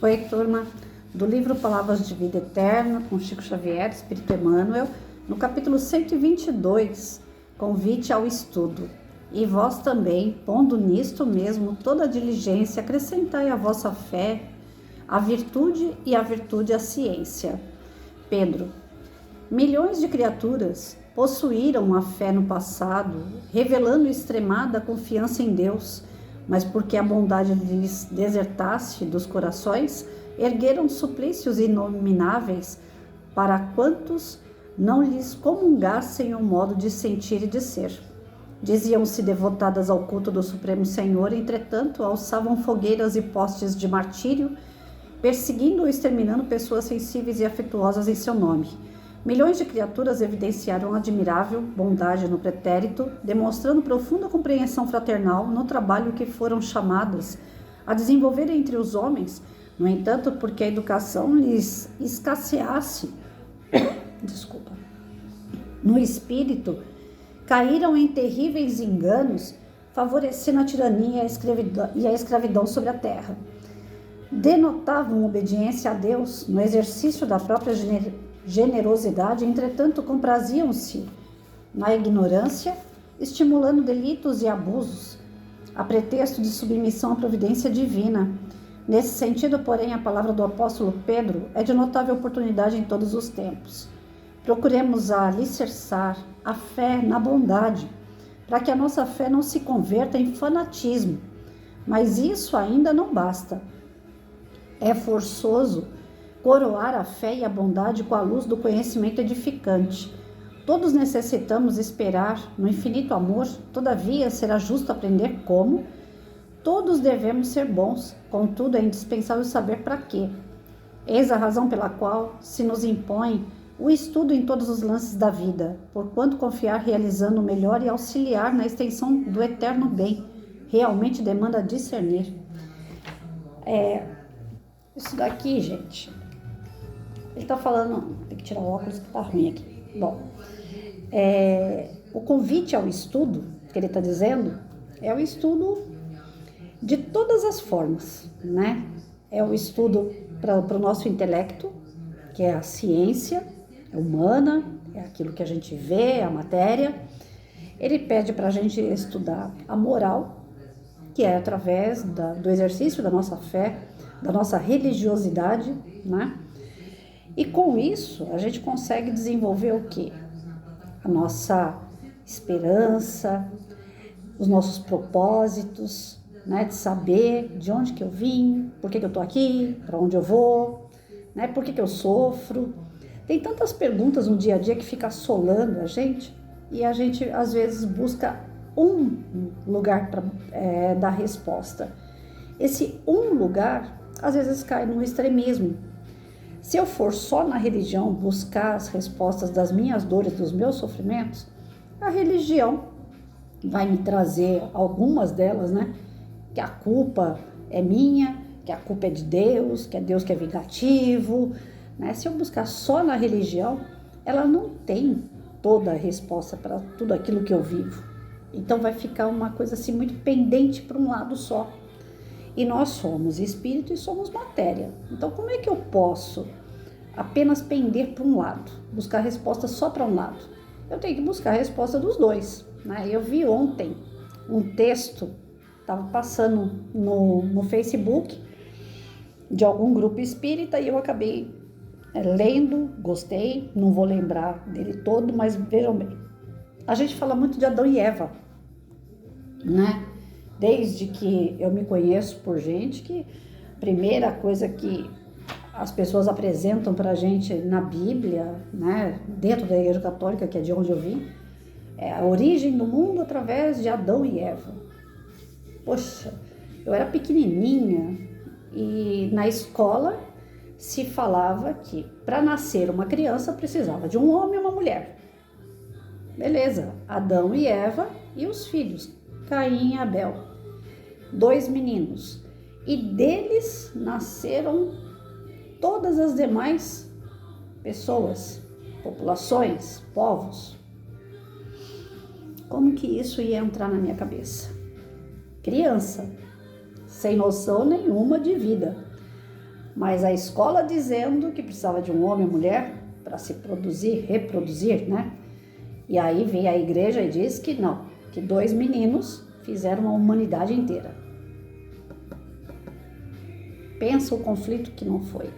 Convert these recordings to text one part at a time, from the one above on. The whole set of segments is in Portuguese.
Oi, turma, do livro Palavras de Vida Eterna, com Chico Xavier, Espírito Emmanuel, no capítulo 122, convite ao estudo. E vós também, pondo nisto mesmo toda a diligência, acrescentai à vossa fé a virtude e a virtude a ciência. Pedro, milhões de criaturas possuíram a fé no passado, revelando extremada confiança em Deus, mas porque a bondade lhes desertasse dos corações, ergueram suplícios inomináveis para quantos não lhes comungassem o modo de sentir e de ser. Diziam-se devotadas ao culto do Supremo Senhor, entretanto, alçavam fogueiras e postes de martírio, perseguindo ou exterminando pessoas sensíveis e afetuosas em seu nome. Milhões de criaturas evidenciaram admirável bondade no pretérito, demonstrando profunda compreensão fraternal no trabalho que foram chamadas a desenvolver entre os homens. No entanto, porque a educação lhes escasseasse, no espírito, caíram em terríveis enganos, favorecendo a tirania e a escravidão sobre a terra. Denotavam obediência a Deus no exercício da própria generosidade, entretanto compraziam-se na ignorância, estimulando delitos e abusos, a pretexto de submissão à providência divina. Nesse sentido, porém, a palavra do apóstolo Pedro é de notável oportunidade em todos os tempos. Procuremos alicerçar a fé na bondade, para que a nossa fé não se converta em fanatismo. Mas isso ainda não basta. É forçoso coroar a fé e a bondade com a luz do conhecimento edificante. Todos necessitamos esperar no infinito amor, todavia será justo aprender como. Todos devemos ser bons, contudo é indispensável saber para quê. Eis a razão pela qual se nos impõe o estudo em todos os lances da vida, porquanto confiar realizando o melhor e auxiliar na extensão do eterno bem, realmente demanda discernir. Isso daqui, gente, ele está falando, tem que tirar o óculos que está ruim aqui. Bom, o convite ao estudo, que ele está dizendo, é o estudo de todas as formas, né? É o estudo para o nosso intelecto, que é a ciência humana, é aquilo que a gente vê, a matéria. Ele pede para a gente estudar a moral, que é através do exercício da nossa fé, da nossa religiosidade, né? E com isso, a gente consegue desenvolver o quê? A nossa esperança, os nossos propósitos, né? De saber de onde que eu vim, por que eu estou aqui, para onde eu vou, né? Por que eu sofro. Tem tantas perguntas no dia a dia que fica assolando a gente e a gente, às vezes, busca um lugar para dar resposta. Esse um lugar, às vezes, cai no extremismo. Se eu for só na religião buscar as respostas das minhas dores, dos meus sofrimentos, a religião vai me trazer algumas delas, né? Que a culpa é minha, que a culpa é de Deus, que é Deus que é vingativo, né? Se eu buscar só na religião, ela não tem toda a resposta para tudo aquilo que eu vivo. Então vai ficar uma coisa assim muito pendente para um lado só. E nós somos espírito e somos matéria. Então, como é que eu posso apenas pender para um lado, buscar resposta só para um lado? Eu tenho que buscar a resposta dos dois, né? Eu vi ontem um texto, estava passando no Facebook, de algum grupo espírita, e eu acabei lendo, gostei, não vou lembrar dele todo, mas vejam bem. A gente fala muito de Adão e Eva, né? Desde que eu me conheço por gente, que a primeira coisa que as pessoas apresentam para a gente na Bíblia, né, dentro da Igreja Católica, que é de onde eu vim, é a origem do mundo através de Adão e Eva. Poxa, eu era pequenininha e na escola se falava que para nascer uma criança precisava de um homem e uma mulher. Beleza, Adão e Eva e os filhos, Caim e Abel, 2 meninos, e deles nasceram todas as demais pessoas, populações, povos. Como que isso ia entrar na minha cabeça? Criança, sem noção nenhuma de vida. Mas a escola dizendo que precisava de um homem e mulher para se produzir, reproduzir, né? E aí vem a igreja e diz que não, que 2 meninos fizeram a humanidade inteira. Pensa o conflito que não foi.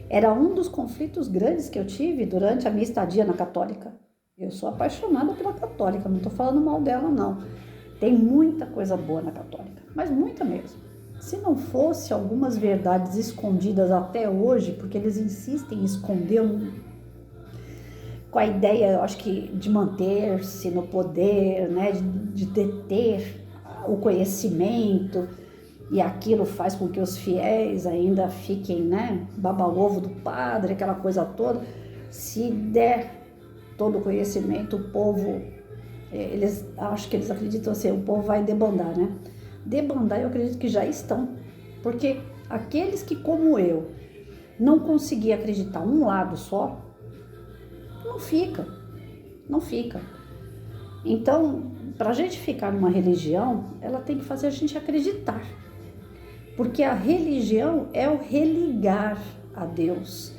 Era um dos conflitos grandes que eu tive durante a minha estadia na Católica. Eu sou apaixonada pela Católica, não estou falando mal dela, não. Tem muita coisa boa na Católica, mas muita mesmo. Se não fosse algumas verdades escondidas até hoje, porque eles insistem em esconder com a ideia, eu acho que, de manter-se no poder, né, de deter o conhecimento, e aquilo faz com que os fiéis ainda fiquem, né, baba-ovo do padre, aquela coisa toda. Se der todo o conhecimento, o povo, acho que eles acreditam assim, o povo vai debandar, né? Debandar eu acredito que já estão, porque aqueles que, como eu, não conseguiam acreditar um lado só, não fica. Então, para a gente ficar numa religião, ela tem que fazer a gente acreditar. Porque a religião é o religar a Deus.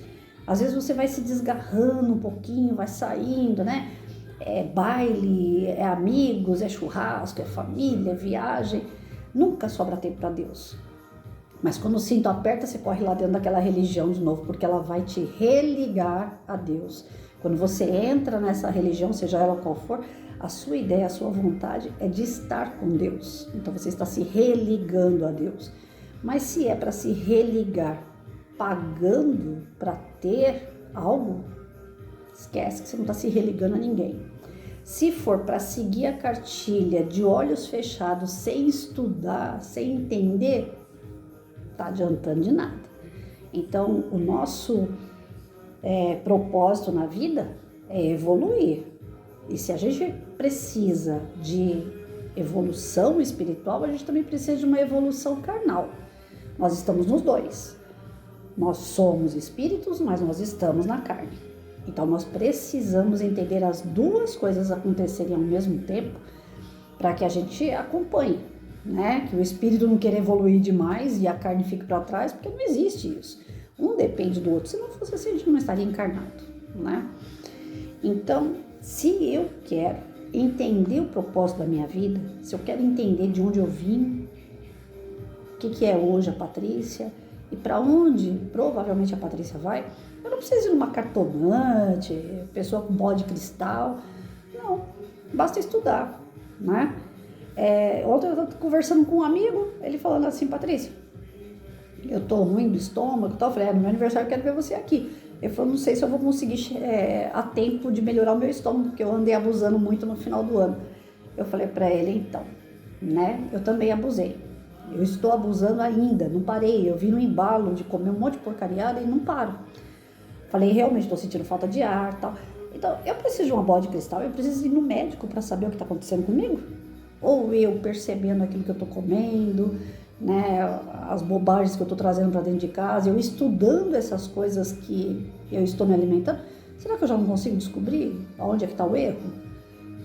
Às vezes você vai se desgarrando um pouquinho, vai saindo, né? É baile, é amigos, é churrasco, é família, é viagem. Nunca sobra tempo para Deus. Mas quando o cinto aperta, você corre lá dentro daquela religião de novo, porque ela vai te religar a Deus. Quando você entra nessa religião, seja ela qual for, a sua ideia, a sua vontade é de estar com Deus. Então você está se religando a Deus. Mas se é para se religar pagando para ter algo, esquece que você não está se religando a ninguém. Se for para seguir a cartilha de olhos fechados, sem estudar, sem entender, tá adiantando de nada. Então, o nosso propósito na vida é evoluir. E se a gente precisa de evolução espiritual, a gente também precisa de uma evolução carnal. Nós estamos nos dois. Nós somos espíritos, mas nós estamos na carne. Então, nós precisamos entender as duas coisas acontecerem ao mesmo tempo para que a gente acompanhe, né? Que o espírito não queira evoluir demais e a carne fique para trás, porque não existe isso. Um depende do outro. Se não fosse assim, a gente não estaria encarnado, né? Então, se eu quero entender o propósito da minha vida, se eu quero entender de onde eu vim, o que é hoje a Patrícia e para onde provavelmente a Patrícia vai, eu não preciso ir numa cartomante, pessoa com bola de cristal, não, basta estudar, né? Ontem eu estava conversando com um amigo, ele falando assim, Patrícia, eu tô ruim do estômago e tal, eu falei, no meu aniversário eu quero ver você aqui. Ele falou, não sei se eu vou conseguir a tempo de melhorar o meu estômago, porque eu andei abusando muito no final do ano. Eu falei para ele, então, né, eu também abusei. Eu estou abusando ainda, não parei. Eu vi no embalo de comer um monte de porcariada e não paro. Falei, realmente estou sentindo falta de ar e tal. Então, eu preciso de uma bola de cristal, eu preciso ir no médico para saber o que está acontecendo comigo. Ou eu percebendo aquilo que eu estou comendo, né, as bobagens que eu estou trazendo para dentro de casa, eu estudando essas coisas que eu estou me alimentando. Será que eu já não consigo descobrir onde é que está o erro?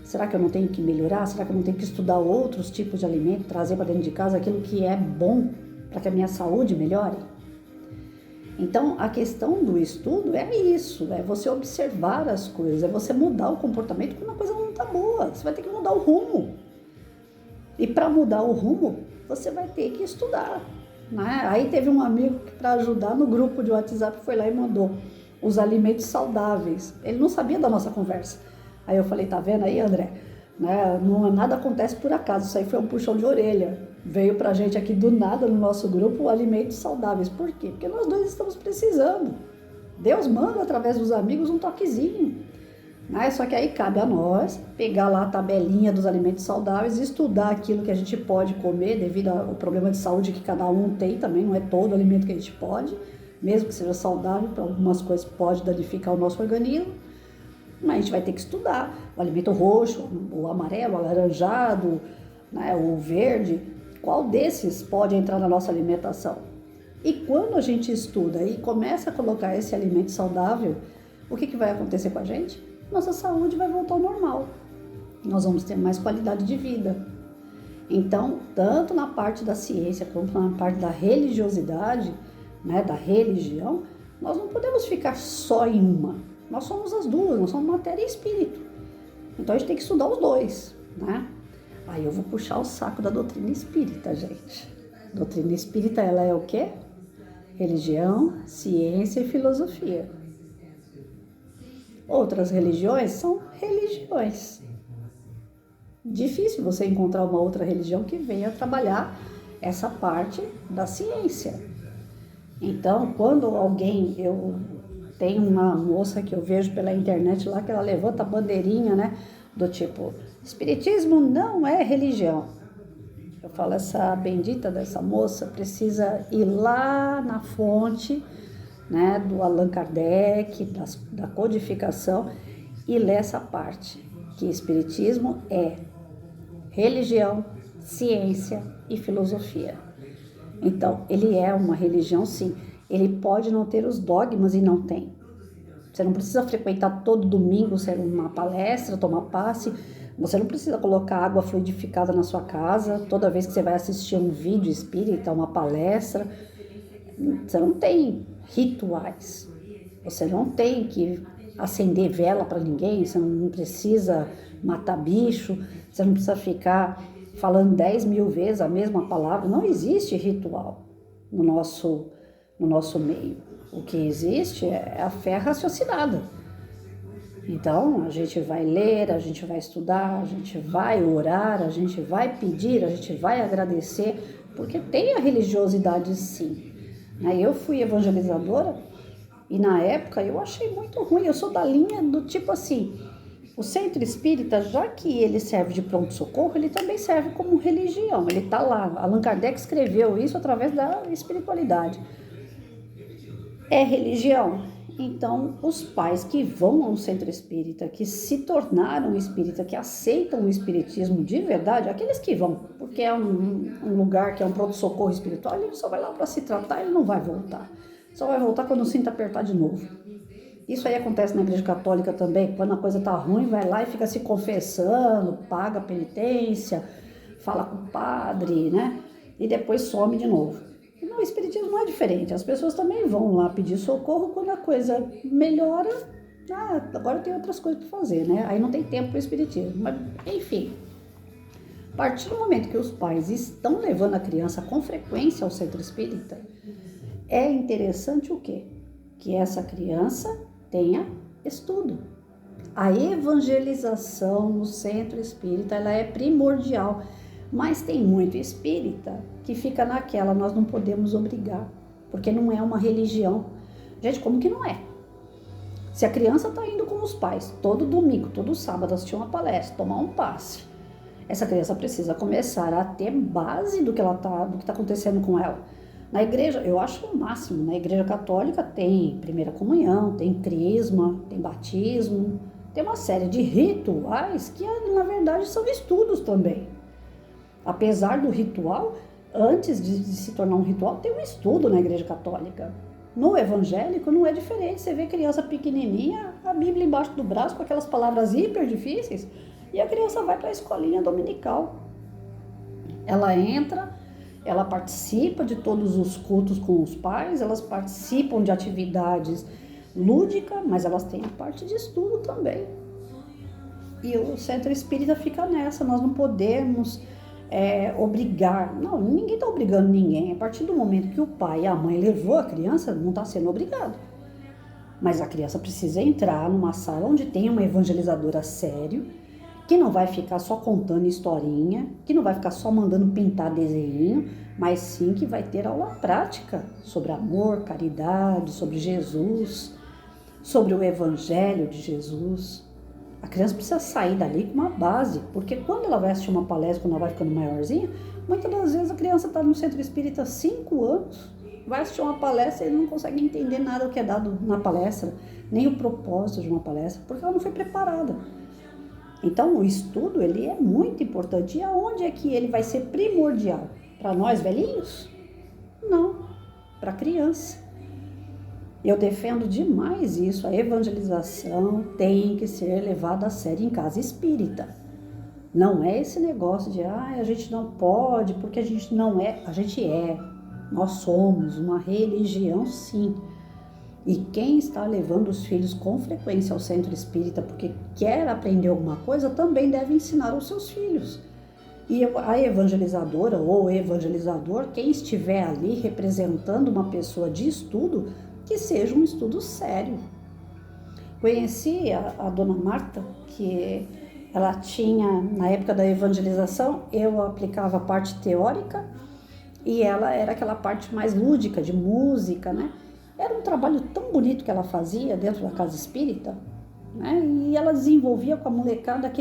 Será que eu não tenho que melhorar? Será que eu não tenho que estudar outros tipos de alimento, trazer para dentro de casa aquilo que é bom para que a minha saúde melhore? Então, a questão do estudo é isso, é você observar as coisas, é você mudar o comportamento quando a coisa não está boa. Você vai ter que mudar o rumo. E para mudar o rumo, você vai ter que estudar, né? Aí teve um amigo que, para ajudar no grupo de WhatsApp, foi lá e mandou os alimentos saudáveis. Ele não sabia da nossa conversa. Aí eu falei, tá vendo aí, André? Né? Nada acontece por acaso, isso aí foi um puxão de orelha. Veio pra gente aqui do nada no nosso grupo alimentos saudáveis. Por quê? Porque nós dois estamos precisando. Deus manda através dos amigos um toquezinho. Né? Só que aí cabe a nós pegar lá a tabelinha dos alimentos saudáveis e estudar aquilo que a gente pode comer devido ao problema de saúde que cada um tem também. Não é todo alimento que a gente pode, mesmo que seja saudável, para algumas coisas pode danificar o nosso organismo. Mas a gente vai ter que estudar o alimento roxo, o amarelo, o alaranjado, né, o verde, qual desses pode entrar na nossa alimentação. E quando a gente estuda e começa a colocar esse alimento saudável, o que vai acontecer com a gente? Nossa saúde vai voltar ao normal. Nós vamos ter mais qualidade de vida. Então, tanto na parte da ciência quanto na parte da religiosidade, né, da religião, nós não podemos ficar só em uma. Nós somos as duas, nós somos matéria e espírito. Então a gente tem que estudar os dois, né? Aí eu vou puxar o saco da doutrina espírita, gente. Doutrina espírita, ela é o quê? Religião, ciência e filosofia. Outras religiões são religiões. Difícil você encontrar uma outra religião que venha trabalhar essa parte da ciência. Então, quando eu tenho uma moça que eu vejo pela internet lá, que ela levanta a bandeirinha, né, do tipo, espiritismo não é religião. Eu falo, essa bendita dessa moça precisa ir lá na fonte, né, do Allan Kardec, da codificação, e ler essa parte, que espiritismo é religião, ciência e filosofia. Então, ele é uma religião, sim. Ele pode não ter os dogmas e não tem. Você não precisa frequentar todo domingo, ser uma palestra, tomar passe. Você não precisa colocar água fluidificada na sua casa toda vez que você vai assistir um vídeo espírita, uma palestra. Você não tem rituais. Você não tem que acender vela para ninguém. Você não precisa matar bicho. Você não precisa ficar falando 10 mil vezes a mesma palavra. Não existe ritual no nosso meio. O que existe é a fé raciocinada. Então, a gente vai ler, a gente vai estudar, a gente vai orar, a gente vai pedir, a gente vai agradecer, porque tem a religiosidade, sim. Eu fui evangelizadora e na época eu achei muito ruim. Eu sou da linha do tipo assim, o centro espírita, já que ele serve de pronto-socorro, ele também serve como religião. Ele está lá. Allan Kardec escreveu isso através da espiritualidade. É religião. Então, os pais que vão ao centro espírita, que se tornaram espírita, que aceitam o espiritismo de verdade, aqueles que vão, porque é um lugar que é um pronto-socorro espiritual, ele só vai lá para se tratar, ele não vai voltar. Só vai voltar quando o cinto apertar de novo. Isso aí acontece na igreja católica também, quando a coisa tá ruim, vai lá e fica se confessando, paga a penitência, fala com o padre, né? E depois some de novo. No espiritismo não é diferente, as pessoas também vão lá pedir socorro quando a coisa melhora, agora tem outras coisas para fazer, né? Aí não tem tempo para o espiritismo, mas enfim. A partir do momento que os pais estão levando a criança com frequência ao centro espírita, é interessante o quê? Que essa criança tenha estudo. A evangelização no centro espírita, ela é primordial. Mas tem muito espírita que fica naquela, nós não podemos obrigar, porque não é uma religião. Gente, como que não é? Se a criança está indo com os pais, todo domingo, todo sábado, assistir uma palestra, tomar um passe, essa criança precisa começar a ter base do que está acontecendo com ela. Na igreja, eu acho o máximo, na igreja católica tem primeira comunhão, tem crisma, tem batismo, tem uma série de rituais que, na verdade, são estudos também. Apesar do ritual, antes de se tornar um ritual, tem um estudo na igreja católica. No evangélico não é diferente. Você vê criança pequenininha, a Bíblia embaixo do braço com aquelas palavras hiper difíceis, e a criança vai para a escolinha dominical. Ela entra, ela participa de todos os cultos com os pais, elas participam de atividades lúdicas, mas elas têm a parte de estudo também. E o centro espírita fica nessa, nós não podemos obrigar. Não, ninguém está obrigando ninguém. A partir do momento que o pai e a mãe levou a criança, não está sendo obrigado. Mas a criança precisa entrar numa sala onde tem uma evangelizadora sério, que não vai ficar só contando historinha, que não vai ficar só mandando pintar desenho, mas sim que vai ter aula prática sobre amor, caridade, sobre Jesus, sobre o evangelho de Jesus. A criança precisa sair dali com uma base, porque quando ela vai assistir uma palestra, quando ela vai ficando maiorzinha, muitas das vezes a criança está no centro espírita há 5 anos, vai assistir uma palestra e ele não consegue entender nada do que é dado na palestra, nem o propósito de uma palestra, porque ela não foi preparada. Então o estudo, ele é muito importante. E aonde é que ele vai ser primordial? Para nós velhinhos? Não, para a criança. Eu defendo demais isso, a evangelização tem que ser levada a sério em casa espírita. Não é esse negócio de, a gente não pode, porque a gente não é, a gente é. Nós somos uma religião, sim. E quem está levando os filhos com frequência ao centro espírita porque quer aprender alguma coisa, também deve ensinar aos seus filhos. E a evangelizadora ou evangelizador, quem estiver ali representando uma pessoa de estudo, que seja um estudo sério. Conheci a dona Marta, que ela tinha, na época da evangelização, eu aplicava a parte teórica e ela era aquela parte mais lúdica, de música, né? Era um trabalho tão bonito que ela fazia dentro da casa espírita, né? E ela desenvolvia com a molecada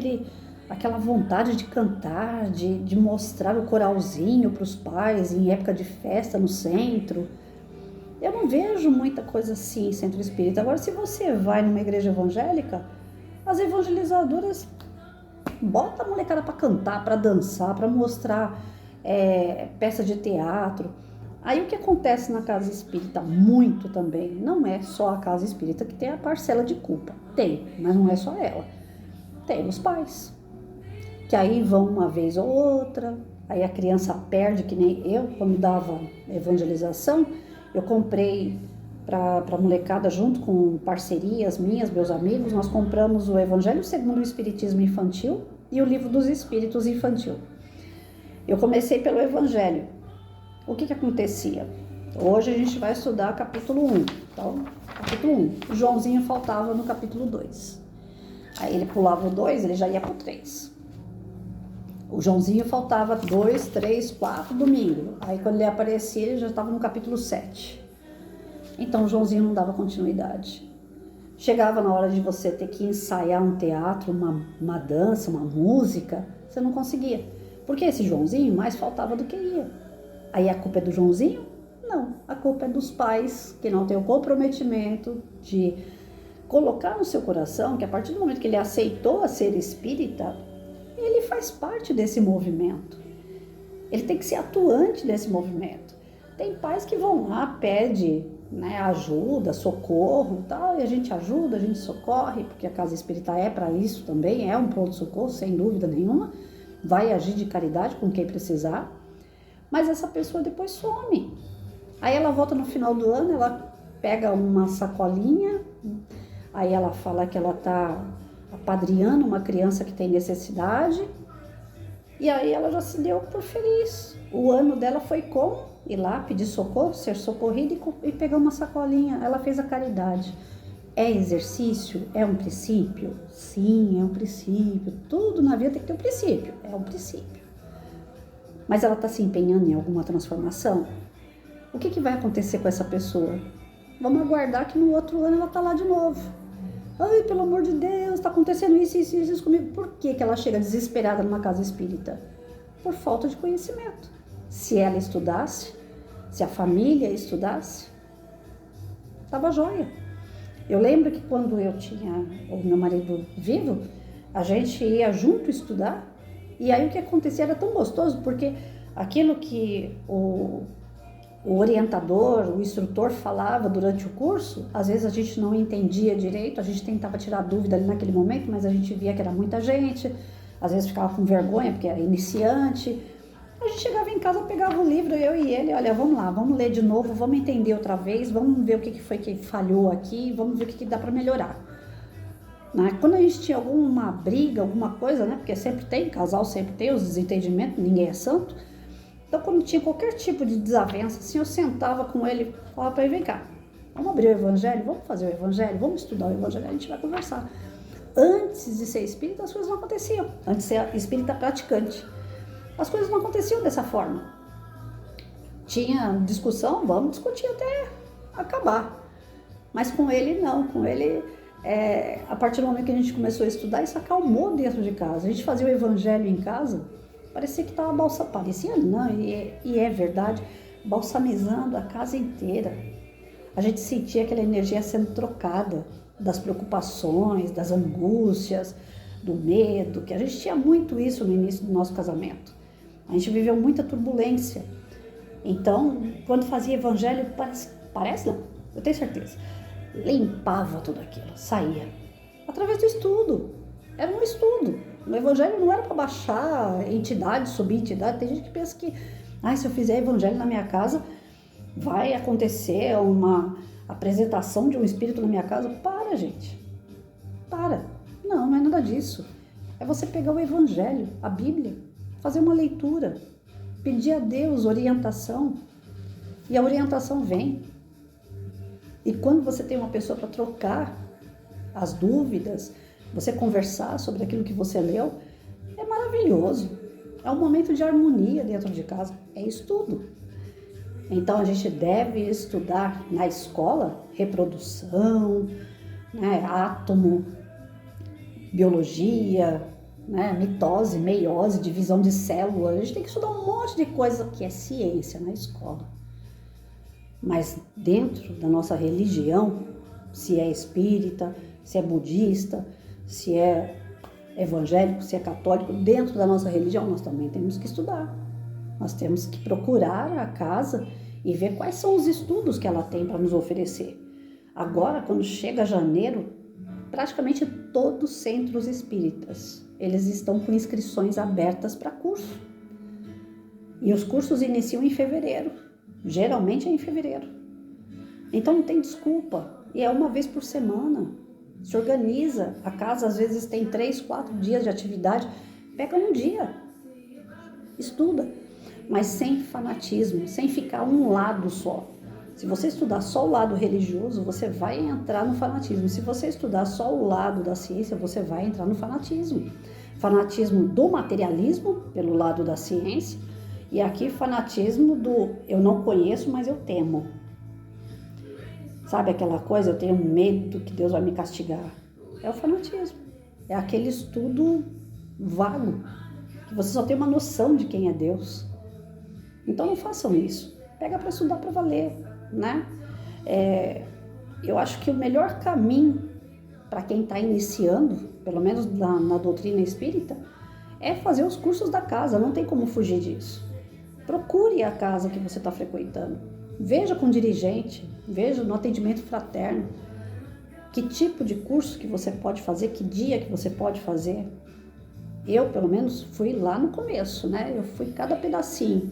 aquela vontade de cantar, de mostrar o coralzinho para os pais em época de festa no centro. Eu não vejo muita coisa assim em centro espírita. Agora, se você vai numa igreja evangélica, as evangelizadoras botam a molecada para cantar, para dançar, para mostrar peça de teatro. Aí o que acontece na casa espírita muito também, não é só a casa espírita que tem a parcela de culpa. Tem, mas não é só ela. Tem os pais, que aí vão uma vez ou outra, aí a criança perde, que nem eu, quando dava evangelização, eu comprei para a molecada, junto com parcerias minhas, meus amigos, nós compramos o Evangelho segundo o Espiritismo Infantil e o Livro dos Espíritos Infantil. Eu comecei pelo Evangelho. O que acontecia? Hoje a gente vai estudar capítulo 1. Então, capítulo 1. O Joãozinho faltava no capítulo 2. Aí ele pulava o 2, ele já ia para o 3. O Joãozinho faltava 2, 3, 4 domingo. Aí quando ele aparecia, ele já estava no capítulo 7. Então o Joãozinho não dava continuidade. Chegava na hora de você ter que ensaiar um teatro, uma dança, uma música, você não conseguia. Porque esse Joãozinho mais faltava do que ia. Aí a culpa é do Joãozinho? Não, a culpa é dos pais que não têm o comprometimento de colocar no seu coração que a partir do momento que ele aceitou a ser espírita, ele faz parte desse movimento. Ele tem que ser atuante desse movimento. Tem pais que vão lá, pedem, né, ajuda, socorro, tal, e a gente ajuda, a gente socorre, porque a casa espírita é para isso também, é um pronto-socorro, sem dúvida nenhuma, vai agir de caridade com quem precisar, mas essa pessoa depois some. Aí ela volta no final do ano, ela pega uma sacolinha, aí ela fala que ela está apadrinhando uma criança que tem necessidade, e aí ela já se deu por feliz. O ano dela foi como? Ir lá pedir socorro, ser socorrida e pegar uma sacolinha. Ela fez a caridade. É exercício? É um princípio? Sim, é um princípio. Tudo na vida tem que ter um princípio. É um princípio. Mas ela está se empenhando em alguma transformação? O que vai acontecer com essa pessoa? Vamos aguardar que no outro ano ela está lá de novo. Ai, pelo amor de Deus, está acontecendo isso comigo. Por que ela chega desesperada numa casa espírita? Por falta de conhecimento. Se ela estudasse, se a família estudasse, estava jóia. Eu lembro que quando eu tinha o meu marido vivo, a gente ia junto estudar, e aí o que acontecia era tão gostoso, porque aquilo que o orientador, o instrutor falava durante o curso, às vezes a gente não entendia direito, a gente tentava tirar dúvida ali naquele momento, mas a gente via que era muita gente, às vezes ficava com vergonha porque era iniciante. A gente chegava em casa, pegava o livro, eu e ele, olha, vamos lá, vamos ler de novo, vamos entender outra vez, vamos ver o que foi que falhou aqui, vamos ver o que dá para melhorar. Né? Quando a gente tinha alguma briga, alguma coisa, né? Porque sempre tem, casal sempre tem os desentendimentos, ninguém é santo. Então, quando tinha qualquer tipo de desavença, assim, eu sentava com ele e falava para ele, vem cá, vamos abrir o evangelho, vamos fazer o evangelho, vamos estudar o evangelho, a gente vai conversar. Antes de ser espírita, as coisas não aconteciam. Antes de ser espírita praticante, as coisas não aconteciam dessa forma. Tinha discussão, vamos discutir até acabar. Mas com ele, não. Com ele, a partir do momento que a gente começou a estudar, isso acalmou dentro de casa. A gente fazia o evangelho em casa, parecia que estava parecia não, e é verdade, balsamizando a casa inteira. A gente sentia aquela energia sendo trocada, das preocupações, das angústias, do medo, que a gente tinha muito isso no início do nosso casamento. A gente viveu muita turbulência. Então, quando fazia evangelho, parece não, eu tenho certeza, limpava tudo aquilo, saía. Através do estudo. Era um estudo. O evangelho não era para baixar entidade, subir entidade. Tem gente que pensa que, se eu fizer evangelho na minha casa, vai acontecer uma apresentação de um espírito na minha casa. Para, gente. Para. Não é nada disso. É você pegar o evangelho, a Bíblia, fazer uma leitura, pedir a Deus orientação. E a orientação vem. E quando você tem uma pessoa para trocar as dúvidas, você conversar sobre aquilo que você leu, é maravilhoso. É um momento de harmonia dentro de casa. É estudo. Então a gente deve estudar na escola reprodução, né, átomo, biologia, né, mitose, meiose, divisão de células. A gente tem que estudar um monte de coisa que é ciência na escola. Mas dentro da nossa religião, se é espírita, se é budista, se é evangélico, se é católico, dentro da nossa religião nós também temos que estudar. Nós temos que procurar a casa e ver quais são os estudos que ela tem para nos oferecer. Agora, quando chega janeiro, praticamente todos os centros espíritas, eles estão com inscrições abertas para curso. E os cursos iniciam em fevereiro. Geralmente é em fevereiro. Então não tem desculpa. E é uma vez por semana. Se organiza. A casa às vezes tem 3, 4 dias de atividade. Pega um dia. Estuda. Mas sem fanatismo, sem ficar um lado só. Se você estudar só o lado religioso, você vai entrar no fanatismo. Se você estudar só o lado da ciência, você vai entrar no fanatismo. Fanatismo do materialismo, pelo lado da ciência, e aqui fanatismo do eu não conheço, mas eu temo. Sabe aquela coisa, eu tenho medo que Deus vai me castigar. É o fanatismo. É aquele estudo vago, que você só tem uma noção de quem é Deus. Então não façam isso. Pega para estudar para valer, né? Eu acho que o melhor caminho para quem está iniciando, pelo menos na doutrina espírita, é fazer os cursos da casa. Não tem como fugir disso. Procure a casa que você está frequentando. Veja com o dirigente, veja no atendimento fraterno que tipo de curso que você pode fazer, que dia que você pode fazer. Eu, pelo menos, fui lá no começo, né? Eu fui cada pedacinho.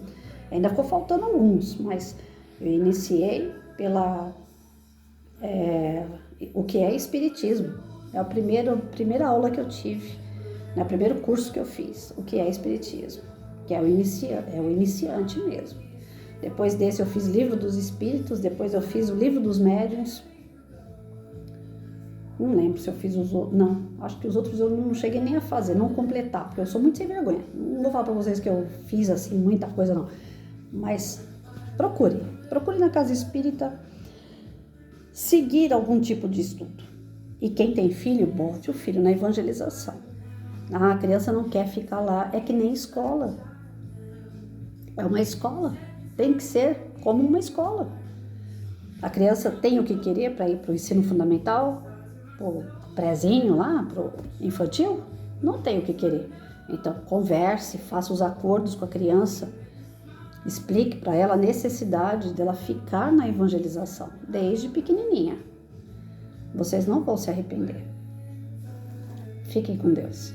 Ainda ficou faltando alguns, mas eu iniciei pela o que é espiritismo. É a primeira aula que eu tive, né? O primeiro curso que eu fiz, o que é espiritismo, que é o iniciante mesmo. Depois desse eu fiz livro dos espíritos, depois eu fiz o livro dos médiuns. Não lembro se eu fiz os outros, não, acho que os outros eu não cheguei nem a fazer, não completar, porque eu sou muito sem vergonha. Não vou falar para vocês que eu fiz assim muita coisa não, mas procure na casa espírita seguir algum tipo de estudo. E quem tem filho, bote o filho na evangelização. A criança não quer ficar lá, é que nem escola. É uma escola, tem que ser como uma escola. A criança tem o que querer para ir para o ensino fundamental, pro prézinho lá, pro infantil, não tem o que querer. Então, converse, faça os acordos com a criança, explique para ela a necessidade dela ficar na evangelização, desde pequenininha. Vocês não vão se arrepender. Fiquem com Deus.